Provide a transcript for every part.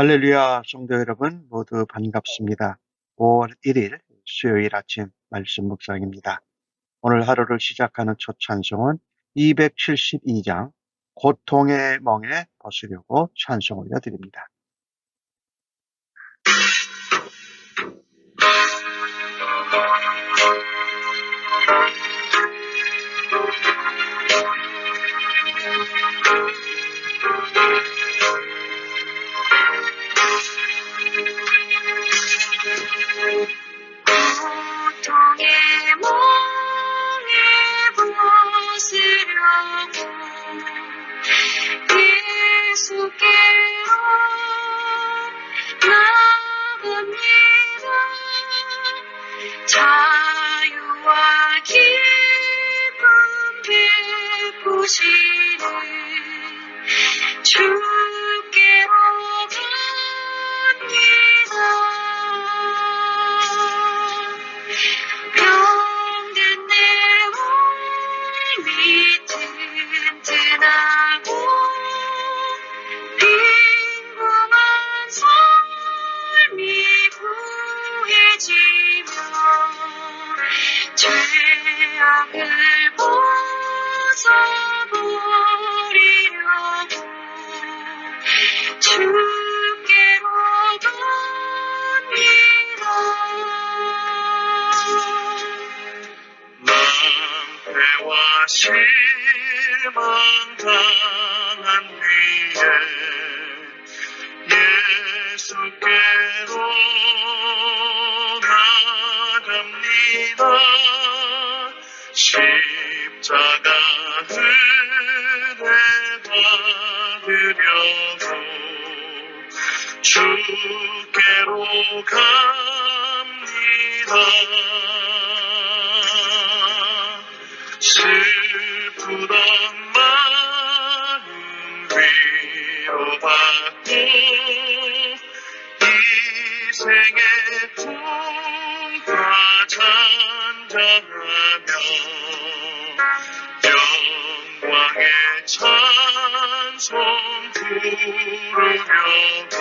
할렐루야, 성도 여러분 모두 반갑습니다. 5월 1일 수요일 아침 말씀 묵상입니다. 오늘 하루를 시작하는 첫 찬송은 272장 고통의 멍에 벗으려고 찬송 올려드립니다. 고통의 멍에 벗으려고 예수께로 나갑니다. 자유와 기쁨 베푸시는 주께로 갑니다. 병든 내 몸이 튼튼하고 빈궁한 삶이 부해지며 죄악을 벗어버리려고 주께로 갑니다. 낭패와 실망 당한 뒤에 예수께로 나갑니다. 십자가를 받으려고 주께로 갑니다. 슬프던 마음 위로받고 이 생의 풍파 잔잔하며 영광의 찬송 부르려고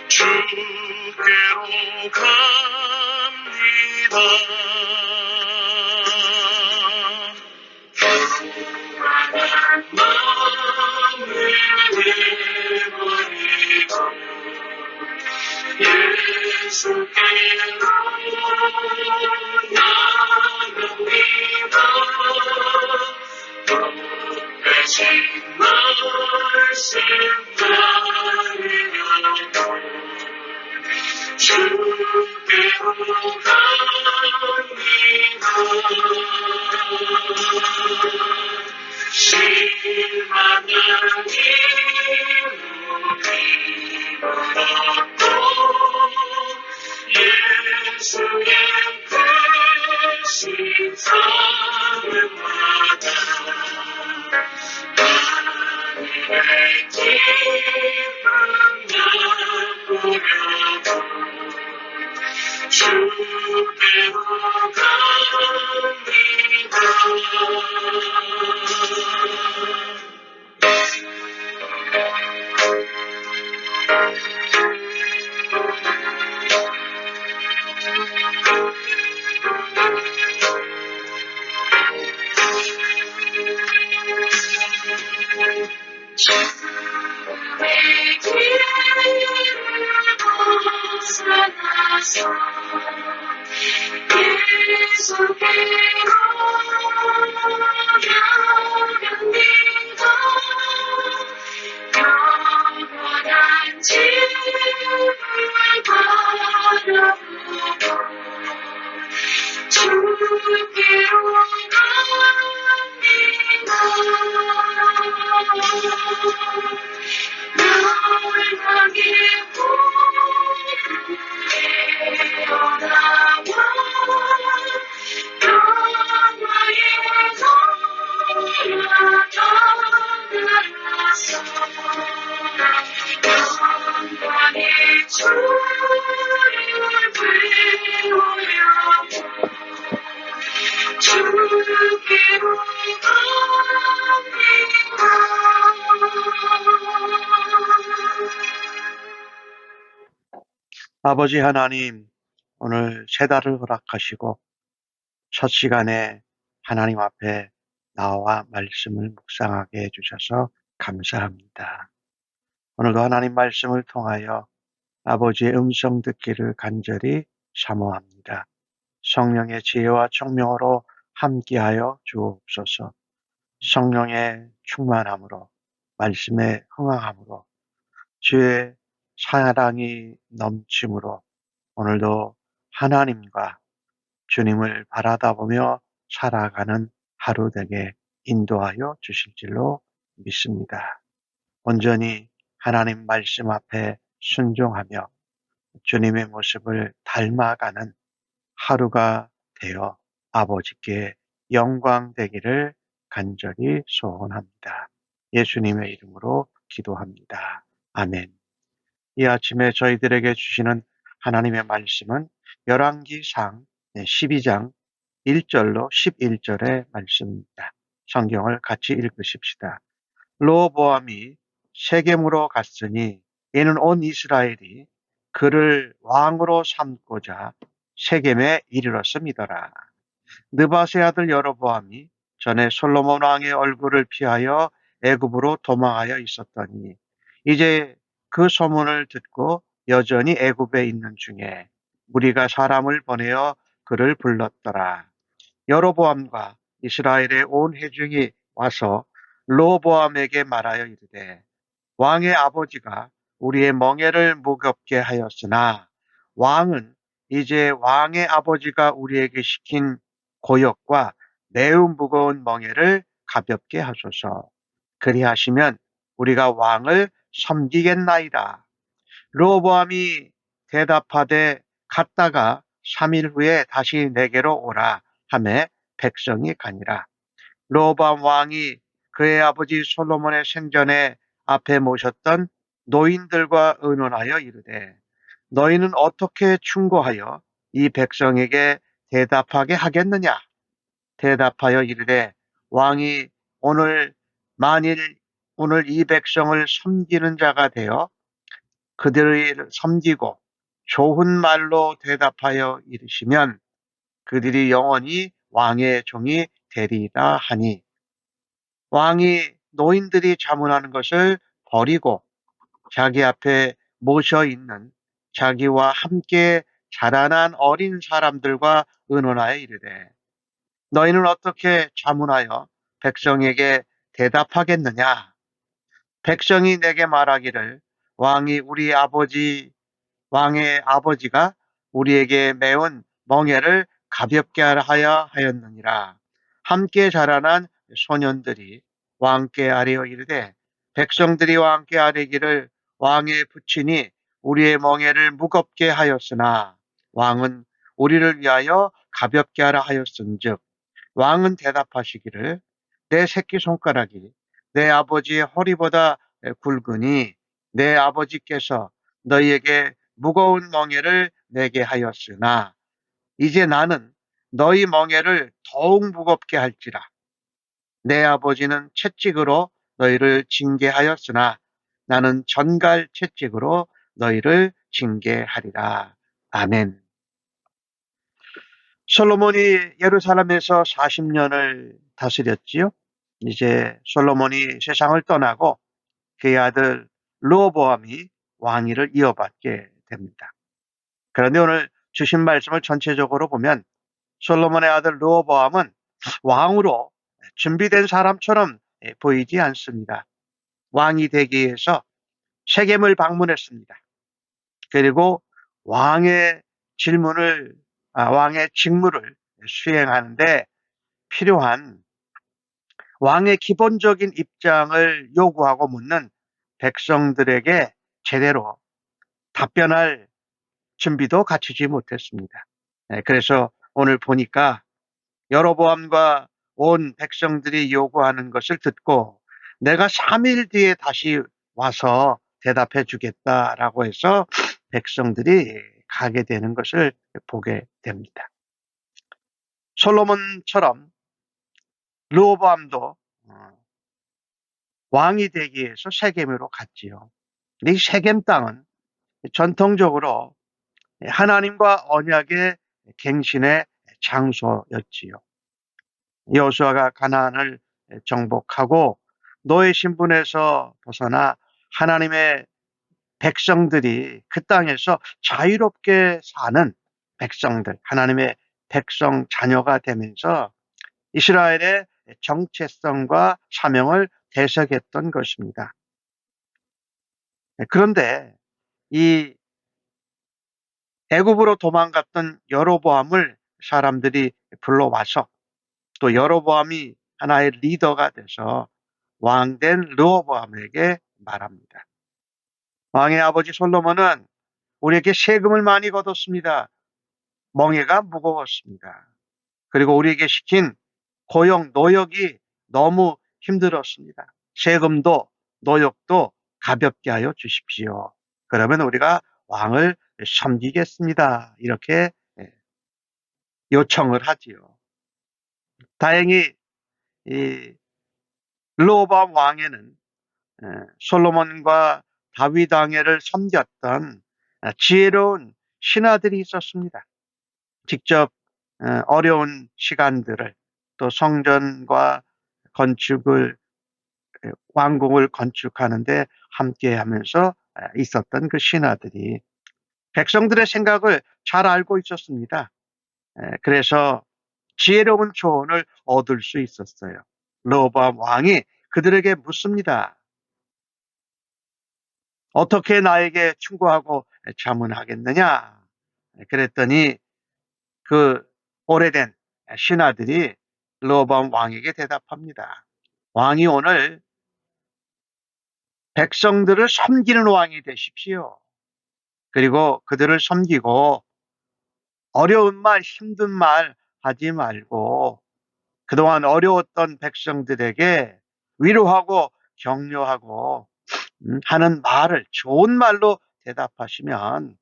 주께로 갑니다. 마음을 내버리고 예수께로 나갑니다. 대신 말씀 따르려고 주께로 갑니다. 실망한 이름이 물었고 예수의 크신 사랑마다 하늘의 기쁨 나누려고 주께로 갑니다. 주의 길을 벗어나서 예수께로 나갑니다. 영원한 집을 바라보고 주께로 갑니다. 나홀하게 부르짖어나와 영화의 나타나서 영광의 주를 배우려고 주께로 갑니다. 아버지 하나님, 오늘 새 달을 허락하시고 첫 시간에 하나님 앞에 나와 말씀을 묵상하게 해주셔서 감사합니다. 오늘도 하나님 말씀을 통하여 아버지의 음성 듣기를 간절히 사모합니다. 성령의 지혜와 총명으로 함께하여 주옵소서. 성령의 충만함으로 말씀에 흥황함으로 주의 사랑이 넘침으로 오늘도 하나님과 주님을 바라다보며 살아가는 하루 되게 인도하여 주실 줄로 믿습니다. 온전히 하나님 말씀 앞에 순종하며 주님의 모습을 닮아가는 하루가 되어 아버지께 영광 되기를 간절히 소원합니다. 예수님의 이름으로 기도합니다. 아멘. 이 아침에 저희들에게 주시는 하나님의 말씀은 열왕기상 12장 1절로 11절의 말씀입니다. 성경을 같이 읽으십시다. 르호보암이 세겜으로 갔으니 이는 온 이스라엘이 그를 왕으로 삼고자 세겜에 이르렀음이더라. 느바세 아들 여로보암이 전에 솔로몬 왕의 얼굴을 피하여 애굽으로 도망하여 있었더니 이제 그 소문을 듣고 여전히 애굽에 있는 중에 무리가 사람을 보내어 그를 불렀더라. 여로보암과 이스라엘의 온 회중이 와서 르호보암에게 말하여 이르되 왕의 아버지가 우리의 멍에를 무겁게 하였으나 왕은 이제 왕의 아버지가 우리에게 시킨 고역과 매우 무거운 멍에를 가볍게 하소서. 그리하시면 우리가 왕을 섬기겠나이다. 르호보암이 대답하되 갔다가 3일 후에 다시 내게로 오라 하매 백성이 가니라. 르호보암 왕이 그의 아버지 솔로몬의 생전에 앞에 모셨던 노인들과 의논하여 이르되 너희는 어떻게 충고하여 이 백성에게 대답하게 하겠느냐? 대답하여 이르되 왕이 오늘 만일 오늘 이 백성을 섬기는 자가 되어 그들을 섬기고 좋은 말로 대답하여 이르시면 그들이 영원히 왕의 종이 되리라 하니 왕이 노인들이 자문하는 것을 버리고 자기 앞에 모셔 있는 자기와 함께 자라난 어린 사람들과 의논하여 이르되 너희는 어떻게 자문하여 백성에게 대답하겠느냐? 백성이 내게 말하기를 왕이 우리 아버지 왕의 아버지가 우리에게 메운 멍에를 가볍게 하려 하였느니라. 함께 자라난 소년들이 왕께 아뢰어 이르되 백성들이 왕께 아뢰기를 왕의 부친이 우리의 멍에를 무겁게 하였으나 왕은 우리를 위하여 가볍게 하라 하였은즉 왕은 대답하시기를 내 새끼손가락이 내 아버지의 허리보다 굵으니 내 아버지께서 너희에게 무거운 멍에를 내게 하였으나 이제 나는 너희 멍에를 더욱 무겁게 할지라. 내 아버지는 채찍으로 너희를 징계하였으나 나는 전갈 채찍으로 너희를 징계하리라. 아멘. 솔로몬이 예루살렘에서 40년을 다스렸지요. 이제 솔로몬이 세상을 떠나고 그의 아들 르호보암이 왕위를 이어받게 됩니다. 그런데 오늘 주신 말씀을 전체적으로 보면 솔로몬의 아들 르호보암은 왕으로 준비된 사람처럼 보이지 않습니다. 왕이 되기 위해서 세겜을 방문했습니다. 그리고 왕의 왕의 직무를 수행하는데 필요한 왕의 기본적인 입장을 요구하고 묻는 백성들에게 제대로 답변할 준비도 갖추지 못했습니다. 그래서 오늘 보니까 여로보암과 온 백성들이 요구하는 것을 듣고 내가 3일 뒤에 다시 와서 대답해 주겠다라고 해서 백성들이 가게 되는 것을 보게 됩니다. 솔로몬처럼 르호보암도 왕이 되기 위해서 세겜으로 갔지요. 근데 이 세겜 땅은 전통적으로 하나님과 언약의 갱신의 장소였지요. 여호수아가 가나안을 정복하고 노예 신분에서 벗어나 하나님의 백성들이 그 땅에서 자유롭게 사는 백성들, 하나님의 백성 자녀가 되면서 이스라엘의 정체성과 사명을 대석했던 것입니다. 그런데 이 애굽으로 도망갔던 여로보암을 사람들이 불러와서 또 여로보암이 하나의 리더가 돼서 왕된 르호보암에게 말합니다. 왕의 아버지 솔로몬은 우리에게 세금을 많이 걷었습니다. 멍에가 무거웠습니다. 그리고 우리에게 시킨 고용, 노역이 너무 힘들었습니다. 세금도 노역도 가볍게 하여 주십시오. 그러면 우리가 왕을 섬기겠습니다. 이렇게 요청을 하지요. 다행히 이 르호보암 왕에는 솔로몬과 다윗 왕회를 섬겼던 지혜로운 신하들이 있었습니다. 직접 어려운 시간들을 또 성전과 건축을 왕궁을 건축하는데 함께하면서 있었던 그 신하들이 백성들의 생각을 잘 알고 있었습니다. 그래서 지혜로운 조언을 얻을 수 있었어요. 르호보암 왕이 그들에게 묻습니다. 어떻게 나에게 충고하고 자문하겠느냐? 그랬더니 그 오래된 신하들이 르호보암 왕에게 대답합니다. 왕이 오늘 백성들을 섬기는 왕이 되십시오. 그리고 그들을 섬기고 어려운 말, 힘든 말 하지 말고 그동안 어려웠던 백성들에게 위로하고 격려하고 하는 말을 좋은 말로 대답하시면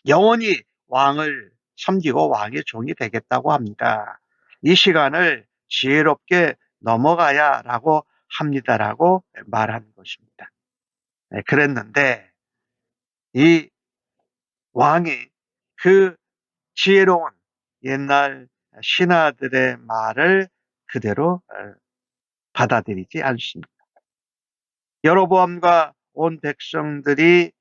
영원히 왕을 섬기고 왕의 종이 되겠다고 합니다. 이 시간을 지혜롭게 넘어가야라고 합니다라고 말한 것입니다. 그랬는데 이 왕이 그 지혜로운 옛날 신하들의 말을 그대로 받아들이지 않습니다. 여로보암과 온 백성들이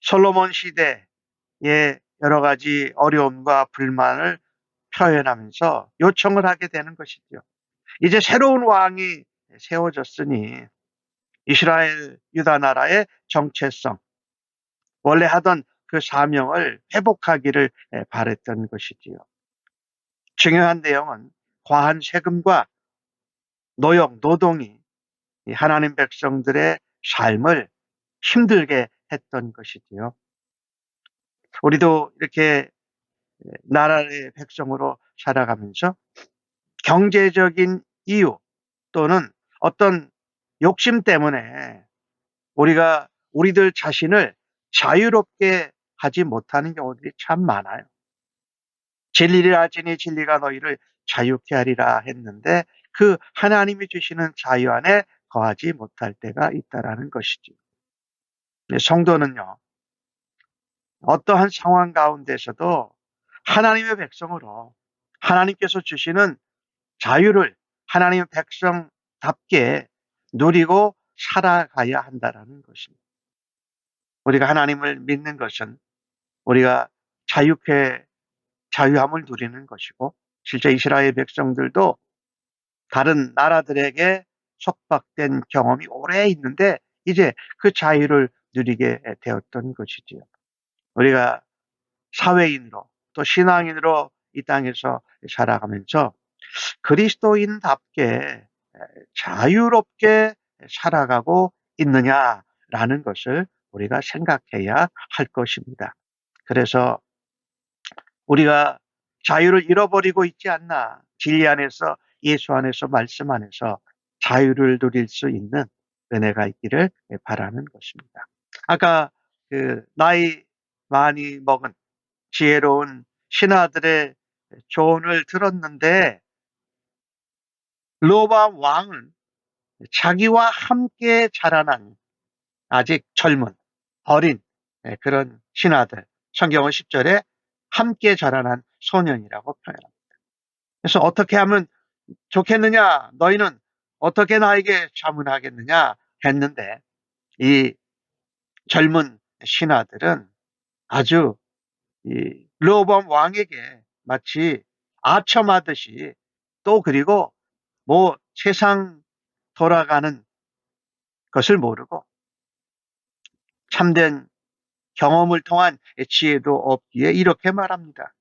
솔로몬 시대에 여러 가지 어려움과 불만을 표현하면서 요청을 하게 되는 것이죠. 이제 새로운 왕이 세워졌으니 이스라엘 유다 나라의 정체성, 원래 하던 그 사명을 회복하기를 바랬던 것이지요. 중요한 내용은 과한 세금과 노역, 노동이 하나님 백성들의 삶을 힘들게 했던 것이지요. 우리도 이렇게 나라의 백성으로 살아가면서 경제적인 이유 또는 어떤 욕심 때문에 우리가 우리들 자신을 자유롭게 하지 못하는 경우들이 참 많아요. 진리를 알지니 진리가 너희를 자유케 하리라 했는데 그 하나님이 주시는 자유 안에 거하지 못할 때가 있다라는 것이죠. 성도는요, 어떠한 상황 가운데서도 하나님의 백성으로 하나님께서 주시는 자유를 하나님의 백성답게 누리고 살아가야 한다라는 것입니다. 우리가 하나님을 믿는 것은 우리가 자유함을 누리는 것이고 실제 이스라엘 백성들도 다른 나라들에게 속박된 경험이 오래 있는데 이제 그 자유를 누리게 되었던 것이지요. 우리가 사회인으로 또 신앙인으로 이 땅에서 살아가면서 그리스도인답게 자유롭게 살아가고 있느냐라는 것을 우리가 생각해야 할 것입니다. 그래서 우리가 자유를 잃어버리고 있지 않나, 진리 안에서 예수 안에서 말씀 안에서 자유를 누릴 수 있는 은혜가 있기를 바라는 것입니다. 아까 그 나이 많이 먹은 지혜로운 신하들의 조언을 들었는데 르호보암 왕은 자기와 함께 자라난 아직 젊은 어린 그런 신하들 성경은 10절에 함께 자라난 소년이라고 표현합니다. 그래서 어떻게 하면 좋겠느냐? 너희는 어떻게 나에게 자문하겠느냐? 했는데 이 젊은 신하들은 아주 이 르호보암 왕에게 마치 아첨하듯이 또 그리고 뭐 세상 돌아가는 것을 모르고 참된 경험을 통한 지혜도 없기에 이렇게 말합니다.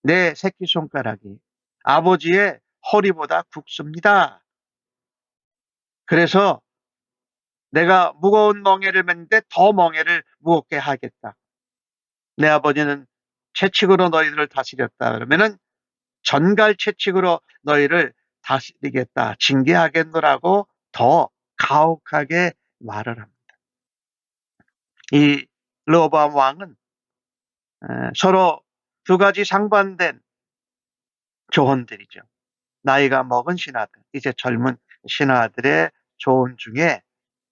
내 새끼손가락이 아버지의 허리보다 굵습니다. 그래서 내가 무거운 멍에를 맸는데 더 멍에를 무겁게 하겠다. 내 아버지는 채찍으로 너희들을 다스렸다. 그러면은 전갈 채찍으로 너희를 다스리겠다. 징계하겠노라고 더 가혹하게 말을 합니다. 이 르호보암 왕은 서로 두 가지 상반된 조언들이죠. 나이가 먹은 신하들, 이제 젊은 신하들의 조언 중에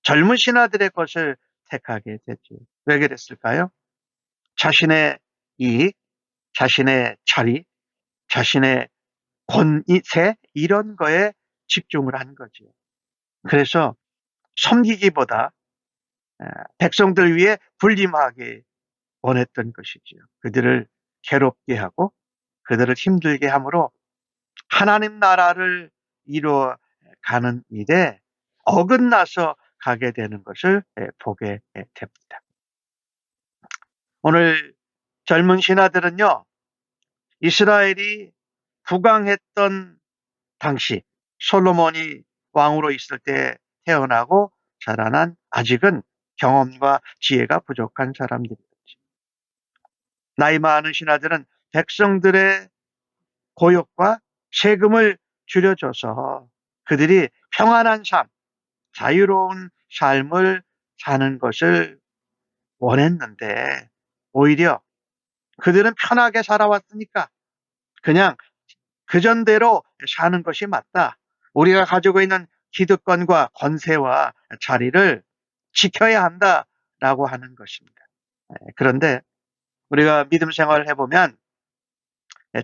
젊은 신하들의 것을 택하게 됐죠. 왜 그랬을까요? 자신의 이익, 자신의 자리, 자신의 권세 이런 거에 집중을 한 거죠. 그래서 섬기기보다 백성들 위해 군림하기 원했던 것이지요. 그들을 괴롭게 하고 그들을 힘들게 함으로 하나님 나라를 이루어가는 일에 어긋나서 가게 되는 것을 보게 됩니다. 오늘 젊은 신하들은요, 이스라엘이 부강했던 당시 솔로몬이 왕으로 있을 때 태어나고 자라난 아직은 경험과 지혜가 부족한 사람들이었죠. 나이 많은 신하들은 백성들의 고역과 세금을 줄여줘서 그들이 평안한 삶, 자유로운 삶을 사는 것을 원했는데 오히려 그들은 편하게 살아왔으니까 그냥 그전대로 사는 것이 맞다. 우리가 가지고 있는 기득권과 권세와 자리를 지켜야 한다라고 하는 것입니다. 그런데 우리가 믿음 생활을 해보면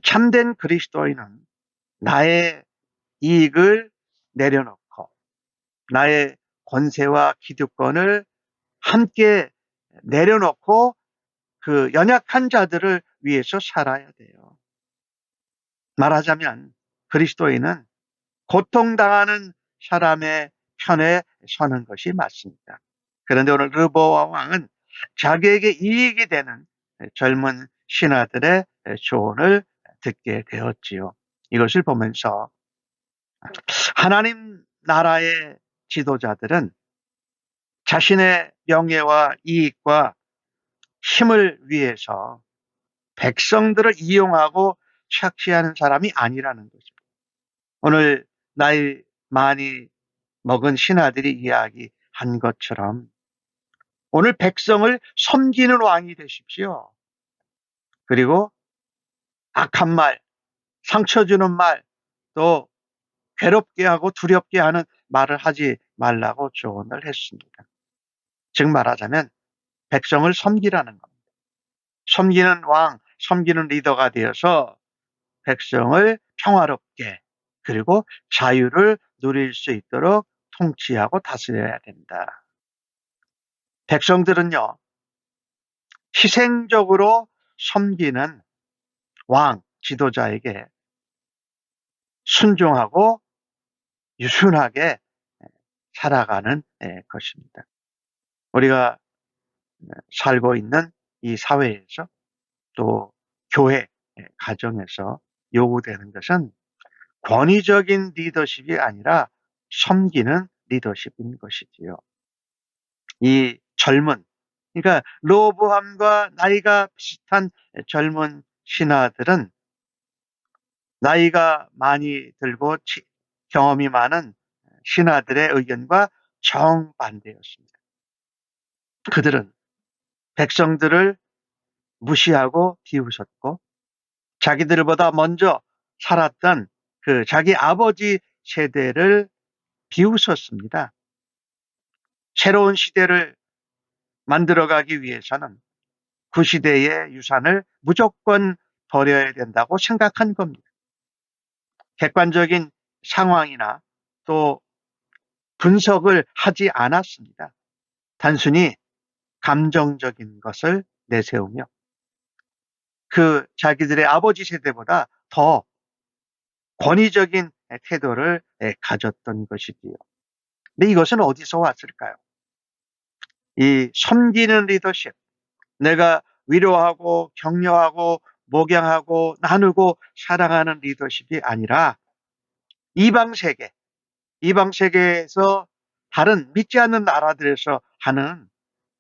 참된 그리스도인은 나의 이익을 내려놓고 나의 권세와 기득권을 함께 내려놓고 그 연약한 자들을 위해서 살아야 돼요. 말하자면 그리스도인은 고통당하는 사람의 편에 서는 것이 맞습니다. 그런데 오늘 르호보암 왕은 자기에게 이익이 되는 젊은 신하들의 조언을 듣게 되었지요. 이것을 보면서 하나님 나라의 지도자들은 자신의 명예와 이익과 힘을 위해서 백성들을 이용하고 착취하는 사람이 아니라는 거죠. 오늘 나이 많이 먹은 신하들이 이야기한 것처럼 오늘 백성을 섬기는 왕이 되십시오. 그리고 악한 말, 상처 주는 말, 또 괴롭게 하고 두렵게 하는 말을 하지 말라고 조언을 했습니다. 즉 말하자면 백성을 섬기라는 겁니다. 섬기는 왕, 섬기는 리더가 되어서 백성을 평화롭게 그리고 자유를 누릴 수 있도록 통치하고 다스려야 된다. 백성들은요, 희생적으로 섬기는 왕, 지도자에게 순종하고 유순하게 살아가는 것입니다. 우리가 살고 있는 이 사회에서 또 교회, 가정에서 요구되는 것은 권위적인 리더십이 아니라 섬기는 리더십인 것이지요. 이 젊은, 그러니까 르호보암과 나이가 비슷한 젊은 신하들은 나이가 많이 들고 경험이 많은 신하들의 의견과 정반대였습니다. 그들은 백성들을 무시하고 비웃었고 자기들보다 먼저 살았던 그 자기 아버지 세대를 비웃었습니다. 새로운 시대를 만들어가기 위해서는 구시대의 유산을 무조건 버려야 된다고 생각한 겁니다. 객관적인 상황이나 또 분석을 하지 않았습니다. 단순히 감정적인 것을 내세우며 그 자기들의 아버지 세대보다 더 권위적인 태도를 가졌던 것이지요. 근데 이것은 어디서 왔을까요? 이 섬기는 리더십, 내가 위로하고 격려하고 목양하고 나누고 사랑하는 리더십이 아니라 이방 세계, 이방 세계에서 다른 믿지 않는 나라들에서 하는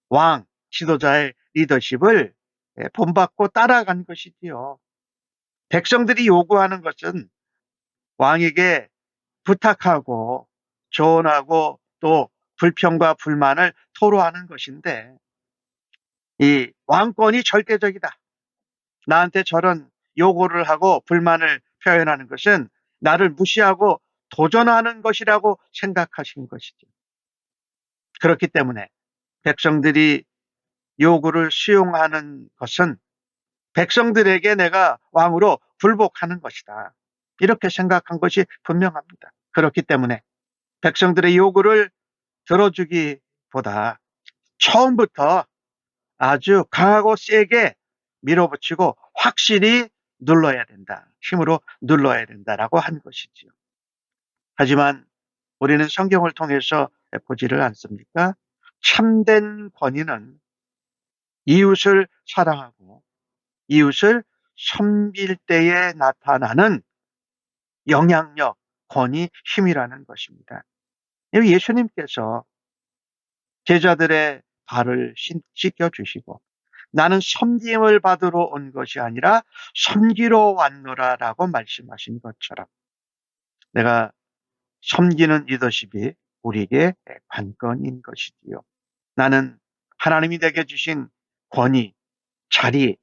왕, 지도자의 리더십을 본받고 따라간 것이지요. 백성들이 요구하는 것은 왕에게 부탁하고 조언하고 또 불평과 불만을 토로하는 것인데 이 왕권이 절대적이다. 나한테 저런 요구를 하고 불만을 표현하는 것은 나를 무시하고 도전하는 것이라고 생각하신 것이죠. 그렇기 때문에 백성들이 요구를 수용하는 것은 백성들에게 내가 왕으로 굴복하는 것이다. 이렇게 생각한 것이 분명합니다. 그렇기 때문에 백성들의 요구를 들어주기보다 처음부터 아주 강하고 세게 밀어붙이고 확실히 눌러야 된다. 힘으로 눌러야 된다라고 한 것이지요. 하지만 우리는 성경을 통해서 보지를 않습니까? 참된 권위는 이웃을 사랑하고 이웃을 섬길 때에 나타나는 영향력, 권위, 힘이라는 것입니다. 예수님께서 제자들의 발을 씻겨주시고 나는 섬김을 받으러 온 것이 아니라 섬기러 왔노라라고 말씀하신 것처럼 내가 섬기는 리더십이 우리에게 관건인 것이지요. 나는 하나님이 내게 주신 권위, 자리,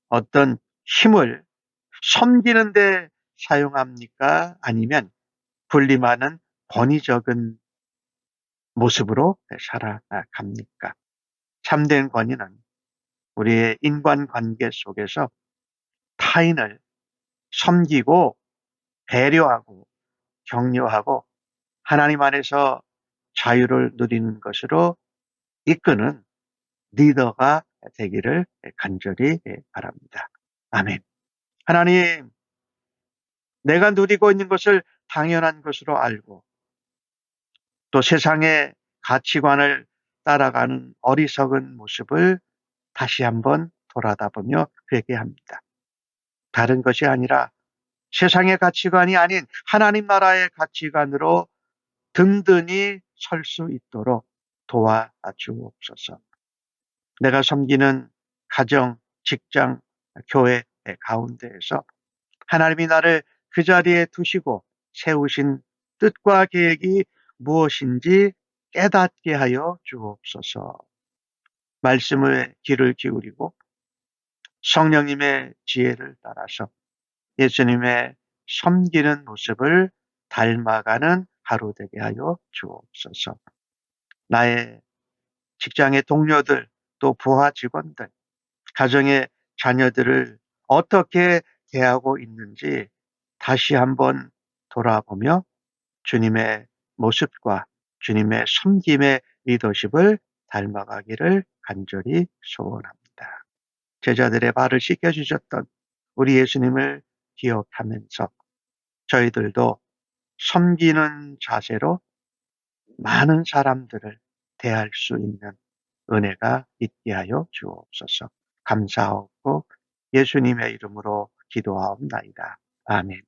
어떤 힘을 섬기는 데 사용합니까? 아니면 군림하는 권위적인 모습으로 살아갑니까? 참된 권위는 우리의 인간관계 속에서 타인을 섬기고 배려하고 격려하고 하나님 안에서 자유를 누리는 것으로 이끄는 리더가 되기를 간절히 바랍니다. 아멘. 하나님, 내가 누리고 있는 것을 당연한 것으로 알고 또 세상의 가치관을 따라가는 어리석은 모습을 다시 한번 돌아다보며 회개합니다. 다른 것이 아니라 세상의 가치관이 아닌 하나님 나라의 가치관으로 든든히 설 수 있도록 도와주옵소서. 내가 섬기는 가정, 직장, 교회 가운데에서 하나님이 나를 그 자리에 두시고 세우신 뜻과 계획이 무엇인지 깨닫게 하여 주옵소서. 말씀에 귀를 기울이고 성령님의 지혜를 따라서 예수님의 섬기는 모습을 닮아가는 하루 되게 하여 주옵소서. 나의 직장의 동료들, 또 부하 직원들, 가정의 자녀들을 어떻게 대하고 있는지 다시 한번 돌아보며 주님의 모습과 주님의 섬김의 리더십을 닮아가기를 간절히 소원합니다. 제자들의 발을 씻겨주셨던 우리 예수님을 기억하면서 저희들도 섬기는 자세로 많은 사람들을 대할 수 있는 은혜가 있게 하여 주옵소서. 감사하고 예수님의 이름으로 기도하옵나이다. 아멘.